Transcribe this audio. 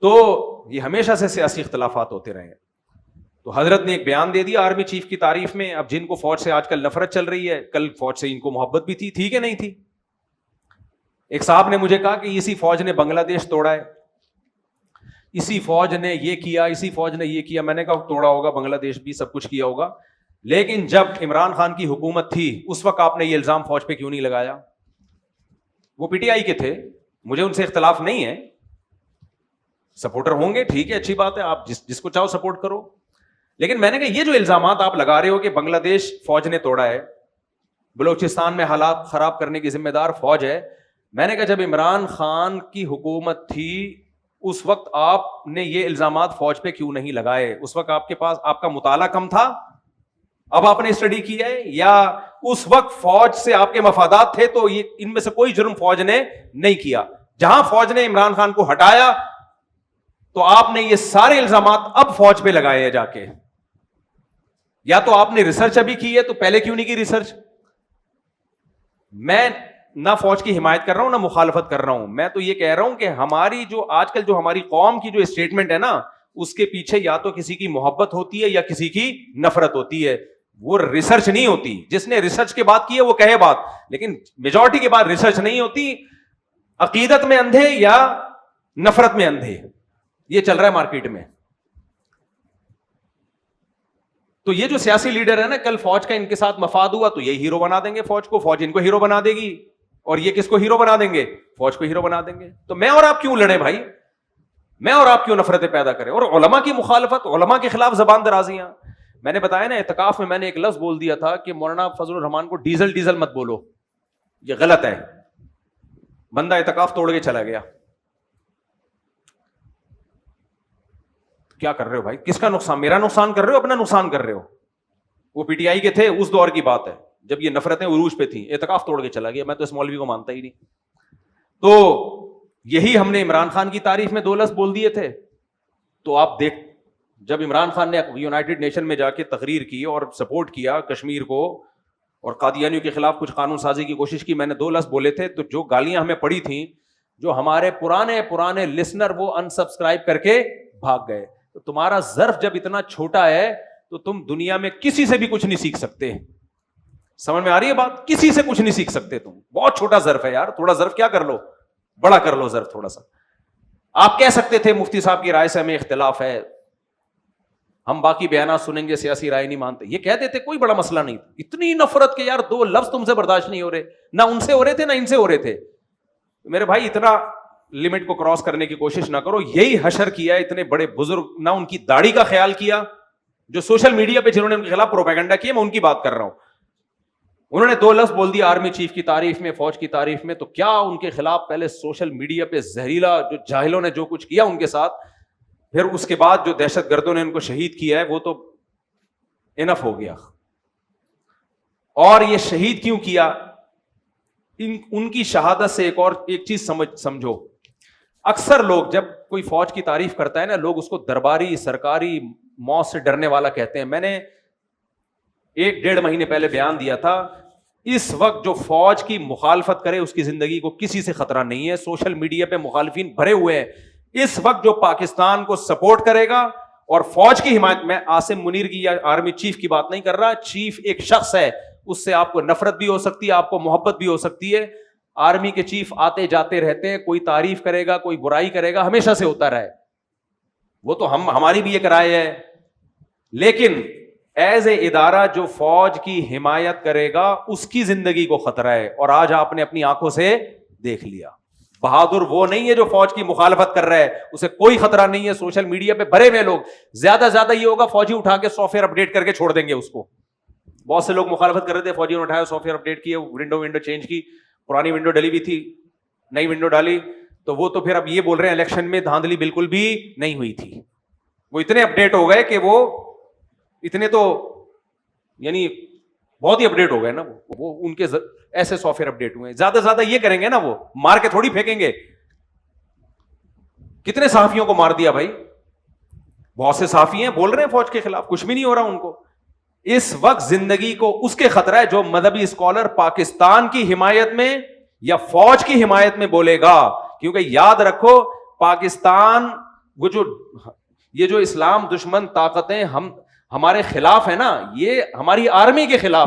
تو یہ ہمیشہ سے سیاسی اختلافات ہوتے رہے ہیں. تو حضرت نے ایک بیان دے دیا آرمی چیف کی تعریف میں. اب جن کو فوج سے آج کل نفرت چل رہی ہے, کل فوج سے ان کو محبت بھی تھی کہ نہیں تھی. ایک صاحب نے مجھے کہا کہ اسی فوج نے بنگلہ دیش توڑا ہے, اسی فوج نے یہ کیا, اسی فوج نے یہ کیا. میں نے کہا توڑا ہوگا بنگلہ دیش بھی, سب کچھ کیا ہوگا, لیکن جب عمران خان کی حکومت تھی اس وقت آپ نے یہ الزام فوج پہ کیوں نہیں لگایا؟ وہ پی ٹی آئی کے تھے, مجھے ان سے اختلاف نہیں ہے, سپورٹر ہوں گے ٹھیک ہے, اچھی بات ہے, آپ جس کو چاہو سپورٹ کرو. لیکن میں نے کہا یہ جو الزامات آپ لگا رہے ہو کہ بنگلہ دیش فوج نے توڑا ہے, بلوچستان میں حالات خراب کرنے کی ذمہ دار فوج ہے, میں نے کہا جب عمران خان کی حکومت تھی اس وقت آپ نے یہ الزامات فوج پہ کیوں نہیں لگائے؟ اس وقت آپ کے پاس آپ کا مطالعہ کم تھا, اب آپ نے اسٹڈی کی ہے, یا اس وقت فوج سے آپ کے مفادات تھے تو یہ ان میں سے کوئی جرم فوج نے نہیں کیا؟ جہاں فوج نے عمران خان کو ہٹایا تو آپ نے یہ سارے الزامات اب فوج پہ لگائے ہیں جا کے. یا تو آپ نے ریسرچ ابھی کی ہے تو پہلے کیوں نہیں کی ریسرچ؟ میں نہ فوج کی حمایت کر رہا ہوں نہ مخالفت کر رہا ہوں, میں تو یہ کہہ رہا ہوں کہ ہماری جو آج کل جو ہماری قوم کی جو اسٹیٹمنٹ ہے نا, اس کے پیچھے یا تو کسی کی محبت ہوتی ہے یا کسی کی نفرت ہوتی ہے, وہ ریسرچ نہیں ہوتی. جس نے ریسرچ کے بات کی ہے وہ کہے بات, لیکن میجورٹی کے بعد ریسرچ نہیں ہوتی. عقیدت میں اندھے یا نفرت میں اندھے, یہ چل رہا ہے مارکیٹ میں. تو یہ جو سیاسی لیڈر ہے نا, کل فوج کا ان کے ساتھ مفاد ہوا تو یہ ہیرو بنا دیں گے فوج کو, فوج ان کو ہیرو بنا دے گی, اور یہ کس کو ہیرو بنا دیں گے؟ فوج کو ہیرو بنا دیں گے. تو میں اور آپ کیوں لڑیں بھائی؟ میں اور آپ کیوں نفرتیں پیدا کریں؟ اور علماء کی مخالفت, علماء کے خلاف زبان درازیاں. میں نے بتایا نا اعتکاف میں میں نے ایک لفظ بول دیا تھا کہ مولانا فضل الرحمان کو ڈیزل مت بولو, یہ غلط ہے. بندہ اعتکاف توڑ کے چلا گیا. کیا کر رہے ہو بھائی؟ کس کا نقصان؟ میرا نقصان کر رہے ہو, اپنا نقصان کر رہے ہو. وہ پی ٹی آئی کے تھے, اس دور کی بات ہے جب یہ نفرتیں عروج پہ تھیں, اعتکاف توڑ کے چلا گیا. میں تو اس مولوی کو مانتا ہی نہیں. تو یہی ہم نے عمران خان کی تعریف میں 2 لفظ بول دیے تھے. تو آپ دیکھ, جب عمران خان نے یونائٹڈ نیشن میں جا کے تقریر کی اور سپورٹ کیا کشمیر کو اور قادیانیوں کے خلاف کچھ قانون سازی کی کوشش کی, میں نے 2 لفظ بولے تھے. تو جو گالیاں ہمیں پڑی تھیں, جو ہمارے پرانے لسنر وہ انسبسکرائب کر کے بھاگ گئے. تو تمہارا ظرف جب اتنا چھوٹا ہے تو تم دنیا میں کسی سے بھی کچھ نہیں سیکھ سکتے. سمجھ میں آ رہی ہے بات؟ کسی سے کچھ نہیں سیکھ سکتے تم. بہت چھوٹا ظرف ہے یار, تھوڑا ظرف کیا کر لو, بڑا کر لو ظرف تھوڑا سا. آپ کہہ سکتے تھے مفتی صاحب کی رائے سے ہمیں اختلاف ہے, ہم باقی بیانات سنیں گے, سیاسی رائے نہیں مانتے, یہ کہہ دیتے, کوئی بڑا مسئلہ نہیں. اتنی نفرت کے یار 2 لفظ تم سے برداشت نہیں ہو رہے, نہ ان سے ہو رہے تھے نہ ان سے ہو رہے تھے. میرے بھائی اتنا لمٹ کو کراس کرنے کی کوشش نہ کرو. یہی حشر کیا اتنے بڑے بزرگ, نہ ان کی داڑھی کا خیال کیا, جو سوشل میڈیا پہ جنہوں نے ان کے خلاف پروپیگنڈا کیا, میں ان کی بات کر رہا ہوں. انہوں نے 2 لفظ بول دیا آرمی چیف کی تعریف میں, فوج کی تعریف میں, تو کیا ان کے خلاف پہلے سوشل میڈیا پہ زہریلا جو جاہلوں نے جو کچھ کیا ان کے ساتھ, پھر اس کے بعد جو دہشت گردوں نے ان کو شہید کیا ہے, وہ تو انف ہو گیا. اور یہ شہید کیوں کیا؟ ان کی شہادت سے ایک چیز سمجھو. اکثر لوگ جب کوئی فوج کی تعریف کرتا ہے نا, لوگ اس کو درباری سرکاری موت سے ڈرنے والا کہتے ہیں. میں نے 1-1.5 مہینے پہلے بیان دیا تھا, اس وقت جو فوج کی مخالفت کرے اس کی زندگی کو کسی سے خطرہ نہیں ہے. سوشل میڈیا پہ مخالفین بھرے ہوئے ہیں. اس وقت جو پاکستان کو سپورٹ کرے گا اور فوج کی حمایت, میں عاصم منیر کی یا آرمی چیف کی بات نہیں کر رہا, چیف ایک شخص ہے, اس سے آپ کو نفرت بھی ہو سکتی ہے, آپ کو محبت بھی ہو سکتی ہے. آرمی کے چیف آتے جاتے رہتے ہیں, کوئی تعریف کرے گا کوئی برائی کرے گا, ہمیشہ سے ہوتا رہا ہے. وہ تو ہماری بھی ایک رائے ہے, لیکن ایز اے ادارہ جو فوج کی حمایت کرے گا اس کی زندگی کو خطرہ ہے. اور آج آپ نے اپنی آنکھوں سے دیکھ لیا, بہادر وہ نہیں ہے جو فوج کی مخالفت کر رہا ہے, اسے کوئی خطرہ نہیں ہے. سوشل میڈیا پہ بھرے ہوئے لوگ, زیادہ زیادہ یہ ہوگا فوجی اٹھا کے سافٹ ویئر اپڈیٹ کر کے چھوڑ دیں گے اس کو. بہت سے لوگ مخالفت کر رہے تھے, فوجیوں نے اٹھایا, سافٹ ویئر اپڈیٹ کیے, ونڈو چینج کی, پرانی ونڈو ڈلی ہوئی تھی, نئی ونڈو ڈالی, تو وہ تو پھر اب یہ بول رہے ہیں الیکشن میں دھاندلی بالکل بھی نہیں ہوئی تھی. وہ اتنے اپڈیٹ ہو گئے کہ وہ اتنے تو یعنی بہت ہی اپڈیٹ ہو گئے نا, وہ ان کے ایسے سافٹ ویئر اپڈیٹ ہوئے. زیادہ زیادہ یہ کریں گے نا, وہ مار کے تھوڑی پھینکیں گے. کتنے صحافیوں کو مار دیا بھائی, بہت سے صحافی ہیں بول رہے ہیں فوج کے خلاف, کچھ بھی نہیں ہو رہا ان کو. اس وقت زندگی کو اس کے خطرہ ہے جو مذہبی اسکالر پاکستان کی حمایت میں یا فوج کی حمایت میں بولے گا. کیونکہ یاد رکھو, پاکستان وہ جو یہ جو اسلام دشمن طاقتیں ہمارے خلاف ہے نا، یہ ہماری آرمی کے خلاف